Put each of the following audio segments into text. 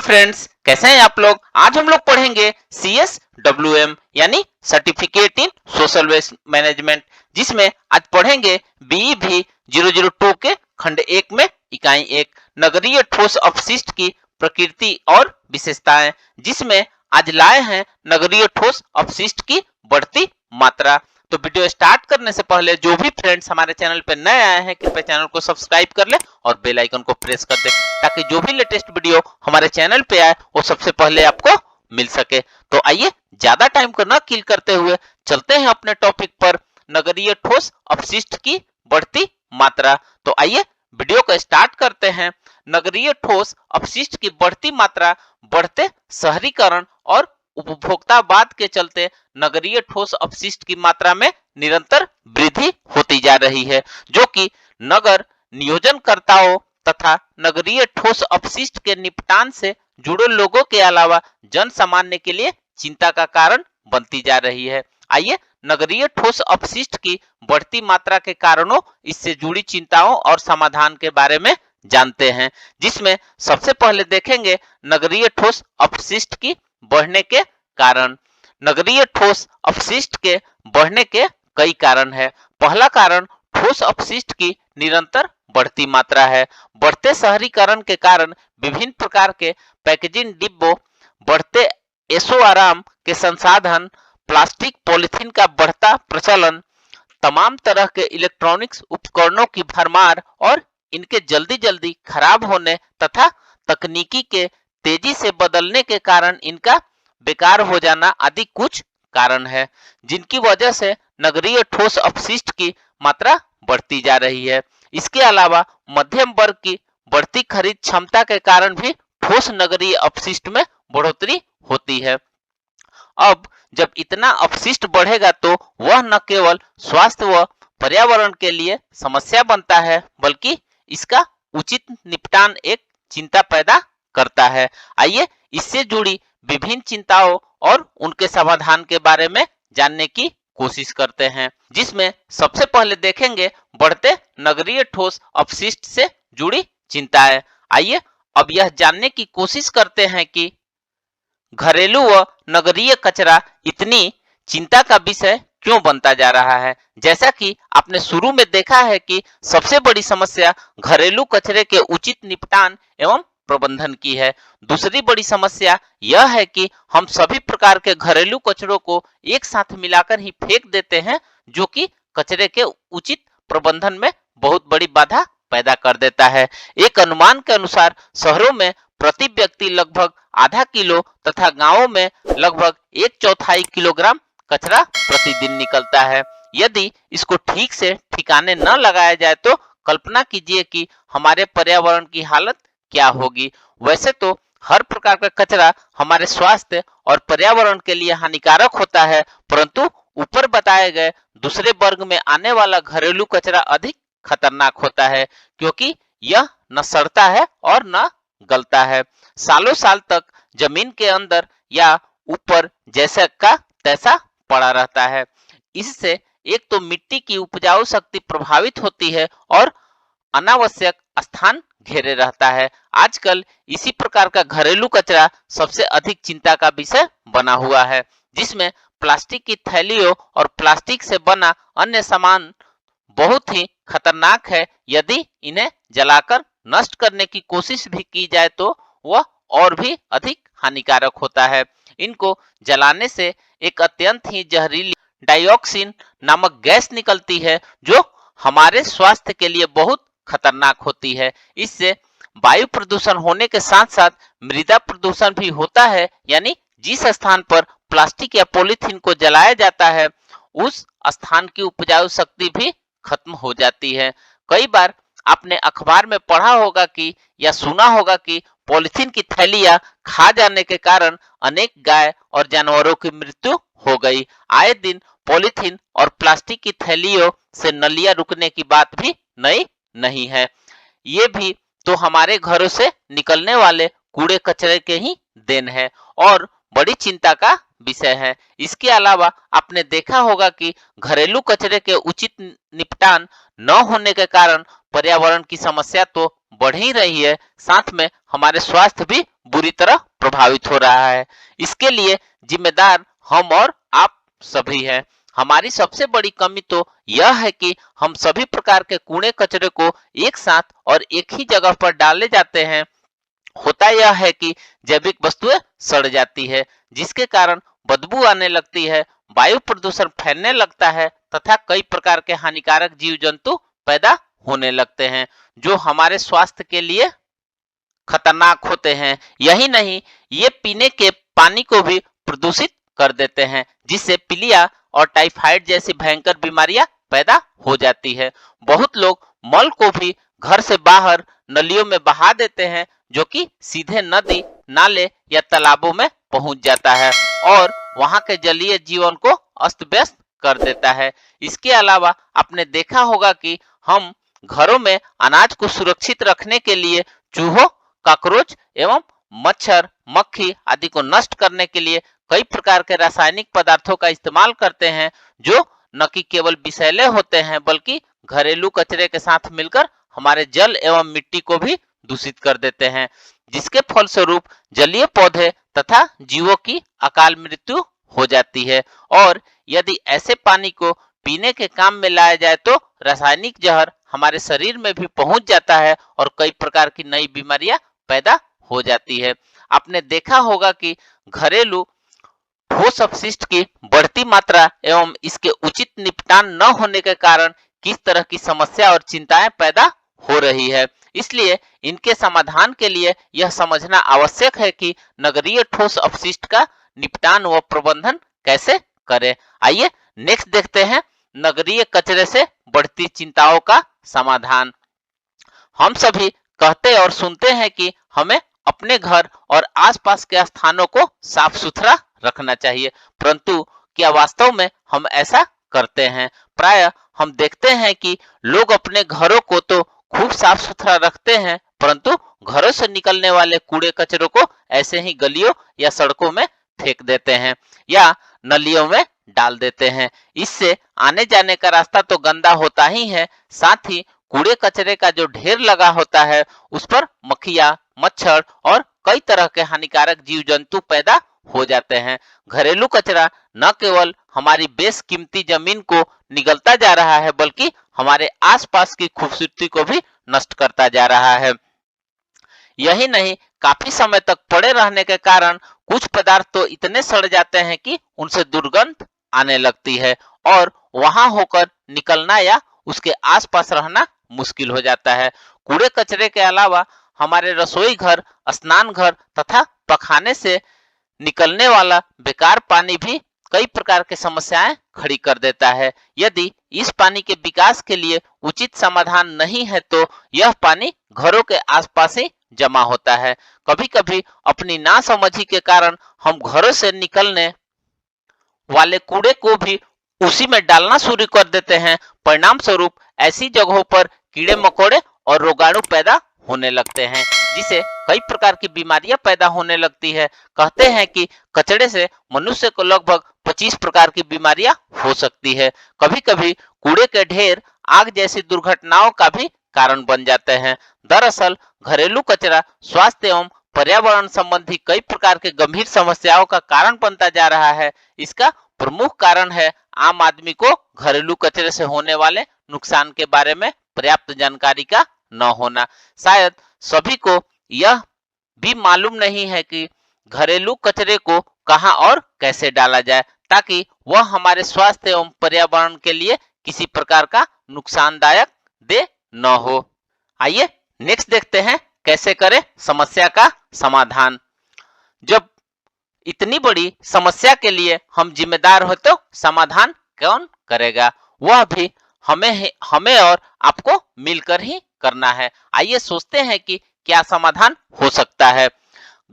Friends, कैसे हैं आप लोग। आज हम लोग पढ़ेंगे CSWM यानी certificate in social waste management, जिसमें आज पढ़ेंगे BEV 002 के खंड 1 में इकाई 1 नगरीय ठोस अपशिष्ट की प्रकृति और विशेषताएं, जिसमें आज लाए हैं नगरीय ठोस अपशिष्ट की बढ़ती मात्रा। तो वीडियो स्टार्ट करने से पहले जो भी फ्रेंड्स हमारे चैनल पे नए आए हैं, कृपया चैनल को सब्सक्राइब कर ले और बेल आइकन को प्रेस कर दे, ताकि जो भी लेटेस्ट वीडियो हमारे चैनल पे आए वो सबसे पहले आपको मिल सके। तो आइए ज्यादा टाइम को न किल करते हुए चलते हैं अपने टॉपिक पर, नगरीय ठोस अपशिष्ट की बढ़ती मात्रा। तो आइए वीडियो को स्टार्ट करते हैं। नगरीय ठोस अपशिष्ट की बढ़ती मात्रा बढ़ते शहरीकरण और उपभोक्तावाद के चलते नगरीय ठोस अपशिष्ट की मात्रा में निरंतर वृद्धि होती जा रही है, जो कि नगर नियोजनकर्ताओं तथा नगरीय ठोस अपशिष्ट के निपटान से जुड़े लोगों के अलावा जन सामान्य के लिए चिंता का कारण बनती जा रही है। आइए नगरीय ठोस अपशिष्ट की बढ़ती मात्रा के कारणों, इससे जुड़ी चिंताओं और समाधान के बारे में जानते हैं, जिसमें सबसे पहले देखेंगे नगरीय ठोस अपशिष्ट की बढ़ने के कारण। नगरीय ठोस अपशिष्ट के बढ़ने के कई कारण है। पहला कारण ठोस अपशिष्ट की निरंतर बढ़ती मात्रा है। बढ़ते शहरीकरण के कारण विभिन्न प्रकार के पैकेजिंग डिब्बों, बढ़ते एसो आराम के संसाधन, प्लास्टिक पॉलिथीन का बढ़ता प्रचलन, तमाम तरह के इलेक्ट्रॉनिक्स उपकरणों की भरमार और इनके जल्दी जल्दी खराब होने तथा तकनीकी के तेजी से बदलने के कारण इनका बेकार हो जाना आदि कुछ कारण है, जिनकी वजह से नगरीय ठोस अपशिष्ट की मात्रा बढ़ती जा रही है। इसके अलावा मध्यम वर्ग की बढ़ती खरीद क्षमता के कारण भी ठोस नगरीय अपशिष्ट में बढ़ोतरी होती है। अब जब इतना अपशिष्ट बढ़ेगा तो वह न केवल स्वास्थ्य व पर्यावरण के लिए समस्या बनता है, बल्कि इसका उचित निपटान एक चिंता पैदा करता है। आइए इससे जुड़ी विभिन्न चिंताओं और उनके समाधान के बारे में जानने की कोशिश करते हैं, जिसमें सबसे पहले देखेंगे बढ़ते नगरीय ठोस अपशिष्ट से जुड़ी चिंताएं। आइए अब यह जानने की कोशिश करते हैं कि घरेलू व नगरीय कचरा इतनी चिंता का विषय क्यों बनता जा रहा है। जैसा कि आपने शुरू में देखा है कि सबसे बड़ी समस्या घरेलू कचरे के उचित निपटान एवं प्रबंधन की है। दूसरी बड़ी समस्या यह है कि हम सभी प्रकार के घरेलू कचरों को एक साथ मिलाकर ही फेंक देते हैं, जो कि कचरे के उचित प्रबंधन में बहुत बड़ी बाधा पैदा कर देता है। एक अनुमान के अनुसार शहरों में प्रति व्यक्ति लगभग आधा किलो तथा गांवों में लगभग 1/4 किलोग्राम कचरा प्रतिदिन निकलता है। यदि इसको ठीक से ठिकाने न लगाया जाए तो कल्पना कीजिए कि हमारे पर्यावरण की हालत क्या होगी। वैसे तो हर प्रकार का कचरा हमारे स्वास्थ्य और पर्यावरण के लिए हानिकारक होता है, परंतु ऊपर बताए गए दूसरे वर्ग में आने वाला घरेलू कचरा अधिक खतरनाक होता है, क्योंकि यह न सड़ता है और न गलता है। सालों साल तक जमीन के अंदर या ऊपर जैसा का तैसा पड़ा रहता है। इससे एक तो मिट्टी की उपजाऊ शक्ति प्रभावित होती है और अनावश्यक स्थान घेरे रहता है। आजकल इसी प्रकार का घरेलू कचरा सबसे अधिक चिंता का विषय बना हुआ है, जिसमें प्लास्टिक की थैलियों और प्लास्टिक से बना अन्य सामान बहुत ही खतरनाक है। यदि इन्हें जलाकर नष्ट करने की कोशिश भी की जाए तो वह और भी अधिक हानिकारक होता है। इनको जलाने से एक अत्यंत ही जहरीली डाइऑक्सिन नामक गैस निकलती है, जो हमारे स्वास्थ्य के लिए बहुत खतरनाक होती है। इससे वायु प्रदूषण होने के साथ साथ मृदा प्रदूषण भी होता है, यानी जिस स्थान पर प्लास्टिक या पॉलीथीन को जलाया जाता है उस स्थान की उपजाऊ शक्ति भी खत्म हो जाती है। कई बार आपने अखबार में पढ़ा होगा कि या सुना होगा कि पॉलीथीन की थैलियां खा जाने के कारण अनेक गाय और जानवरों की मृत्यु हो गई। आए दिन पॉलीथीन और प्लास्टिक की थैलियों से नलियां रुकने की बात भी नई नहीं है। ये भी तो हमारे घरों से निकलने वाले कूड़े कचरे के ही देन है और बड़ी चिंता का विषय है। इसके अलावा आपने देखा होगा कि घरेलू कचरे के उचित निपटान न होने के कारण पर्यावरण की समस्या तो बढ़ ही रही है, साथ में हमारे स्वास्थ्य भी बुरी तरह प्रभावित हो रहा है। इसके लिए जिम्मेदार हम और आप सभी हैं। हमारी सबसे बड़ी कमी तो यह है कि हम सभी प्रकार के कूड़े कचरे को एक साथ और एक ही जगह पर डाले जाते हैं। होता यह है कि जैविक वस्तुएं सड़ जाती है, जिसके कारण बदबू आने लगती है, वायु प्रदूषण फैलने लगता है तथा कई प्रकार के हानिकारक जीव जंतु पैदा होने लगते हैं, जो हमारे स्वास्थ्य के लिए खतरनाक होते हैं। यही नहीं, ये पीने के पानी को भी प्रदूषित कर देते हैं, जिससे पीलिया और टाइफाइड जैसी भयंकर बीमारियां पैदा हो जाती है। बहुत लोग मल को भी घर से बाहर नलियों में बहा देते हैं, जो कि सीधे नदी, नाले या तालाबों में पहुंच जाता है और वहां के जलीय जीवन को अस्त व्यस्त कर देता है। इसके अलावा आपने देखा होगा कि हम घरों में अनाज को सुरक्षित रखने के लिए चूहों, कॉकरोच एवं मच्छर, मक्खी आदि को नष्ट करने के लिए कई प्रकार के रासायनिक पदार्थों का इस्तेमाल करते हैं, जो न कि केवल विषैले होते हैं बल्कि घरेलू कचरे के साथ मिलकर हमारे जल एवं मिट्टी को भी दूषित कर देते हैं, जिसके फलस्वरूप जलीय पौधे तथा जीवों की अकाल मृत्यु हो जाती है। और यदि ऐसे पानी को पीने के काम में लाया जाए तो रासायनिक जहर हमारे शरीर में भी पहुंच जाता है और कई प्रकार की नई बीमारियां पैदा हो जाती है। आपने देखा होगा कि घरेलू ठोस अपशिष्ट की बढ़ती मात्रा एवं इसके उचित निपटान न होने के कारण किस तरह की समस्या और चिंताएं पैदा हो रही है। इसलिए इनके समाधान के लिए यह समझना आवश्यक है कि नगरीय ठोस अपशिष्ट का निपटान व प्रबंधन कैसे करें। आइए नेक्स्ट देखते हैं नगरीय कचरे से बढ़ती चिंताओं का समाधान। हम सभी कहते और सुनते हैं कि हमें अपने घर और आसपास के स्थानों को साफ सुथरा रखना चाहिए, परंतु क्या वास्तव में हम ऐसा करते हैं? प्रायः हम देखते हैं कि लोग अपने घरों को तो खूब साफ सुथरा रखते हैं, परंतु घरों से निकलने वाले कूड़े कचरों को ऐसे ही गलियों या सड़कों में फेंक देते हैं या नलियों में डाल देते हैं। इससे आने जाने का रास्ता तो गंदा होता ही है, साथ ही कूड़े कचरे का जो ढेर लगा होता है उस पर मक्खियाँ, मच्छर और कई तरह के हानिकारक जीव जंतु पैदा हो जाते हैं। घरेलू कचरा न केवल हमारी बेशकीमती जमीन को निगलता जा रहा है बल्कि हमारे आसपास की खूबसूरती को भी नष्ट करता जा रहा है। यही नहीं, काफी समय तक पड़े रहने के कारण कुछ पदार्थ तो इतने सड़ जाते हैं कि उनसे दुर्गंध आने लगती है और वहां होकर निकलना या उसके आसपास रहना मुश्किल हो जाता है। कूड़े कचरे के अलावा हमारे रसोई घर, स्नान घर तथा पखाने से निकलने वाला बेकार पानी भी कई प्रकार की समस्याएं खड़ी कर देता है। यदि इस पानी के विकास के लिए उचित समाधान नहीं है तो यह पानी घरों के आसपास ही जमा होता है। कभी कभी अपनी नासमझी के कारण हम घरों से निकलने वाले कूड़े को भी उसी में डालना शुरू कर देते हैं। परिणाम स्वरूप ऐसी जगहों पर कीड़े मकोड़े और रोगाणु पैदा होने लगते हैं, जिसे कई प्रकार की बीमारियां पैदा होने लगती है। कहते हैं कि कचड़े से मनुष्य को लगभग 25 प्रकार की बीमारियां हो सकती है। कभी कभी कूड़े के ढेर आग जैसी दुर्घटनाओं का भी कारण बन जाते हैं। दरअसल घरेलू कचरा स्वास्थ्य एवं पर्यावरण संबंधी कई प्रकार के गंभीर समस्याओं का कारण बनता जा रहा है। इसका प्रमुख कारण है आम आदमी को घरेलू कचरे से होने वाले नुकसान के बारे में पर्याप्त जानकारी का न होना। शायद सभी को यह भी मालूम नहीं है कि घरेलू कचरे को कहां और कैसे डाला जाए ताकि वह हमारे स्वास्थ्य एवं पर्यावरण के लिए किसी प्रकार का नुकसानदायक दे न हो। आइए नेक्स्ट देखते हैं कैसे करें समस्या का समाधान। जब इतनी बड़ी समस्या के लिए हम जिम्मेदार हो तो समाधान कौन करेगा? वह भी हमें और आपको मिलकर ही करना है। आइए सोचते हैं कि क्या समाधान हो सकता है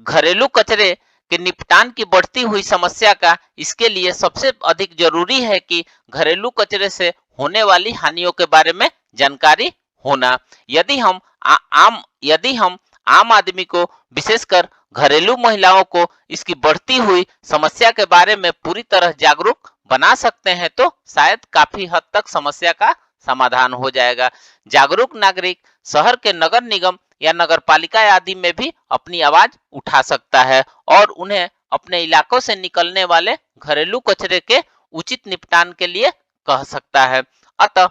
घरेलू कचरे के निपटान की बढ़ती हुई समस्या का। इसके लिए सबसे अधिक जरूरी है कि घरेलू कचरे से होने वाली हानियों के बारे में जानकारी होना। यदि हम आम आदमी को, विशेषकर घरेलू महिलाओं को इसकी बढ़ती हुई समस्या के बारे में पूरी तरह जागरूक बना सकते हैं तो शायद काफी हद तक समस्या का समाधान हो जाएगा। जागरूक नागरिक शहर के नगर निगम या नगरपालिका आदि में भी अपनी आवाज उठा सकता है और उन्हें अपने इलाकों से निकलने वाले घरेलू कचरे के उचित निपटान के लिए कह सकता है। अतः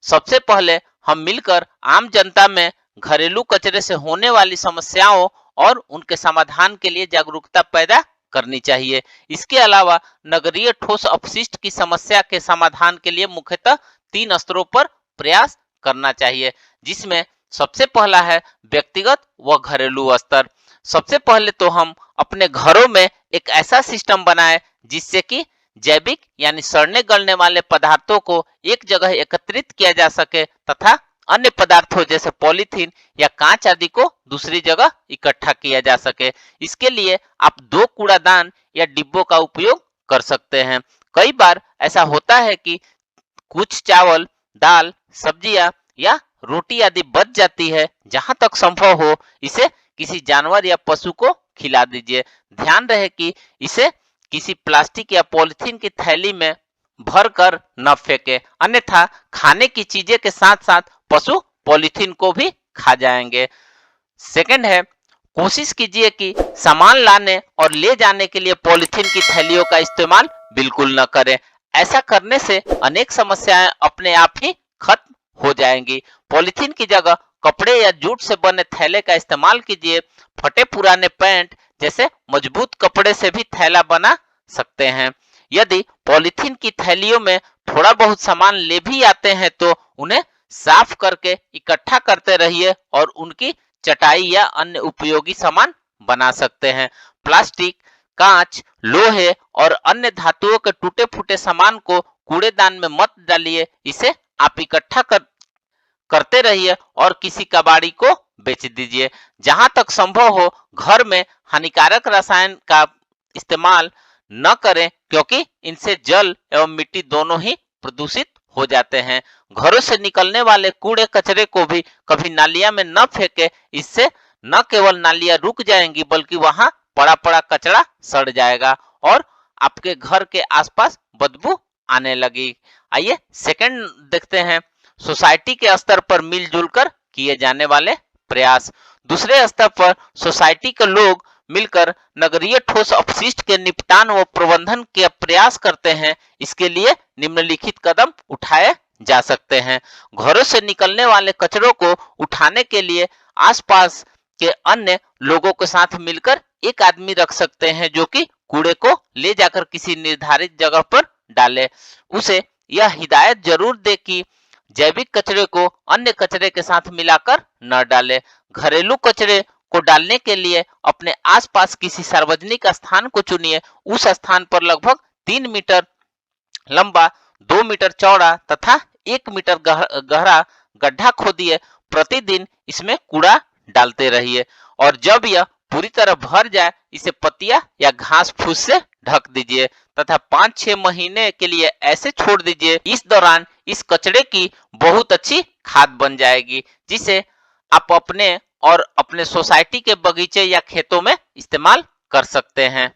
सबसे पहले हम मिलकर आम जनता में घरेलू कचरे से होने वाली समस्याओं और उनके समाधान के लिए जागरूकता पैदा करनी चाहिए। इसके अलावा नगरीय ठोस अपशिष्ट की समस्या के समाधान के लिए मुख्यतः 3 स्तरों पर प्रयास करना चाहिए, जिसमें सबसे पहला है व्यक्तिगत व घरेलू स्तर। सबसे पहले तो हम अपने घरों में एक ऐसा सिस्टम बनाएं जिससे कि जैविक यानी सड़ने गलने वाले पदार्थों को एक जगह एकत्रित किया जा सके तथा अन्य पदार्थों जैसे पॉलीथीन या कांच आदि को दूसरी जगह इकट्ठा किया जा सके। इसके लिए आप 2 कूड़ादान या डिब्बों का उपयोग कर सकते हैं। कई बार ऐसा होता है कि कुछ चावल, दाल, सब्जियां या रोटी आदि बच जाती है। जहां तक संभव हो इसे किसी जानवर या पशु को खिला दीजिए। ध्यान रहे कि इसे किसी प्लास्टिक या पॉलीथीन की थैली में भर कर न फेंके, अन्यथा खाने की चीजें के साथ साथ पशु पॉलीथीन को भी खा जाएंगे। सेकंड है, कोशिश कीजिए कि सामान लाने और ले जाने के लिए पॉलीथीन की थैलियों का इस्तेमाल बिल्कुल न करें। ऐसा करने से अनेक समस्याएं अपने आप ही खत्म हो जाएंगी। पॉलीथीन की जगह कपड़े या जूट से बने थैले का इस्तेमाल कीजिए। फटे पुराने पैंट जैसे मजबूत कपड़े से भी थैला बना सकते हैं। यदि पॉलीथीन की थैलियों में थोड़ा बहुत सामान ले भी आते हैं तो उन्हें साफ करके इकट्ठा करते रहिए और उनकी चटाई या अन्य उपयोगी सामान बना सकते हैं। प्लास्टिक, कांच, लोहे और अन्य धातुओं के टूटे फूटे सामान को कूड़ेदान में मत डालिए। इसे आप इकट्ठा करते रहिए और किसी कबाड़ी को बेच दीजिए। जहां तक संभव हो घर में हानिकारक रसायन का इस्तेमाल न करें, क्योंकि इनसे जल एवं मिट्टी दोनों ही प्रदूषित हो जाते हैं। घरों से निकलने वाले कूड़े कचरे को भी कभी नालिया में न फेंके। इससे न केवल नालियां रुक जाएंगी बल्कि वहां पड़ा पड़ा कचरा सड़ जाएगा और आपके घर के आसपास बदबू आने लगी। आइए सेकंड देखते हैं, सोसाइटी के स्तर पर मिलजुल कर किए जाने वाले प्रयास। दूसरे स्तर पर सोसाइटी के लोग मिलकर नगरीय ठोस अपशिष्ट के निपटान व प्रबंधन के प्रयास करते हैं। इसके लिए निम्नलिखित कदम उठाए जा सकते हैं। घरों से निकलने वाले कचरों को उठाने के लिए आसपास के अन्य लोगों के साथ मिलकर एक आदमी रख सकते हैं जो कि कूड़े को ले जाकर किसी निर्धारित जगह पर डाले। उसे यह हिदायत जरूर दे कि जैविक कचरे को अन्य कचरे के साथ मिलाकर न डाले। घरेलू कचरे को डालने के लिए अपने आसपास किसी सार्वजनिक स्थान को चुनिए। उस स्थान पर लगभग 3 मीटर लंबा, 2 मीटर चौड़ा तथा 1 मीटर गहरा गड्ढा खोदिए। प्रतिदिन इसमें कूड़ा डालते रहिए और जब यह पूरी तरह भर जाए इसे पत्तियां या घास फूस से ढक दीजिए तथा 5-6 महीने के लिए ऐसे छोड़ दीजिए। इस दौरान इस कचरे की बहुत अच्छी खाद बन जाएगी जिसे आप अपने और अपने सोसाइटी के बगीचे या खेतों में इस्तेमाल कर सकते हैं।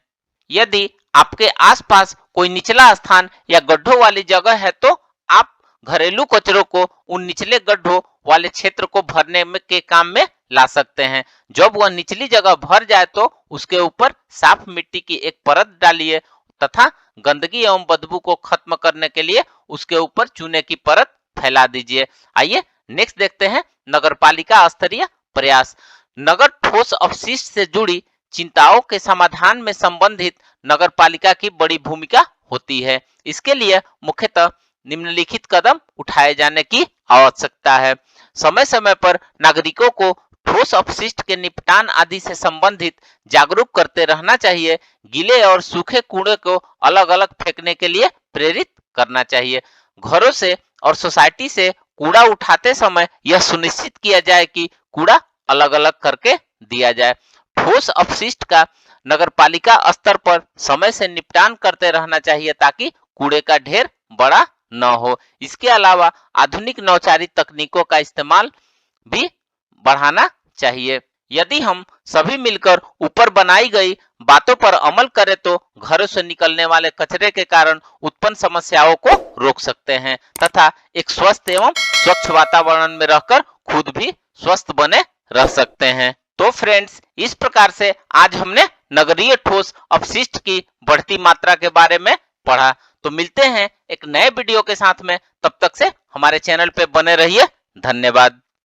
यदि आपके आसपास कोई निचला स्थान या गड्ढों वाली जगह है तो आप घरेलू कचरों को उन निचले गड्ढों वाले क्षेत्र को भरने के काम में ला सकते हैं। जब वह निचली जगह भर जाए तो उसके ऊपर साफ मिट्टी की एक परत डालिए तथा गंदगी एवं बदबू को खत्म करने के लिए उसके ऊपर चूने की परत फैला दीजिए। आइए नेक्स्ट देखते हैं नगरपालिका स्तरीय प्रयास। नगर ठोस अपशिष्ट से जुड़ी चिंताओं के समाधान में संबंधित नगरपालिका की बड़ी भूमिका होती है। इसके लिए मुख्यतः निम्नलिखित कदम उठाए जाने की आवश्यकता है। समय समय पर नागरिकों को ठोस अपशिष्ट के निपटान आदि से संबंधित जागरूक करते रहना चाहिए। गीले और सूखे कूड़े को अलग अलग फेंकने के लिए प्रेरित करना चाहिए। घरों से और सोसाइटी से कूड़ा उठाते समय यह सुनिश्चित किया जाए कि कूड़ा अलग अलग करके दिया जाए। ठोस अपशिष्ट का नगरपालिका स्तर पर समय से निपटान करते रहना चाहिए ताकि कूड़े का ढेर बड़ा न हो। इसके अलावा आधुनिक नौचारी तकनीकों का इस्तेमाल भी बढ़ाना चाहिए। यदि हम सभी मिलकर ऊपर बनाई गई बातों पर अमल करें तो घरों से निकलने वाले कचरे के कारण उत्पन्न समस्याओं को रोक सकते हैं तथा एक स्वस्थ एवं स्वच्छ वातावरण में रहकर खुद भी स्वस्थ बने रह सकते हैं। तो फ्रेंड्स, इस प्रकार से आज हमने नगरीय ठोस अपशिष्ट की बढ़ती मात्रा के बारे में पढ़ा। तो मिलते हैं एक नए वीडियो के साथ में, तब तक से हमारे चैनल पे बने रहिए। धन्यवाद।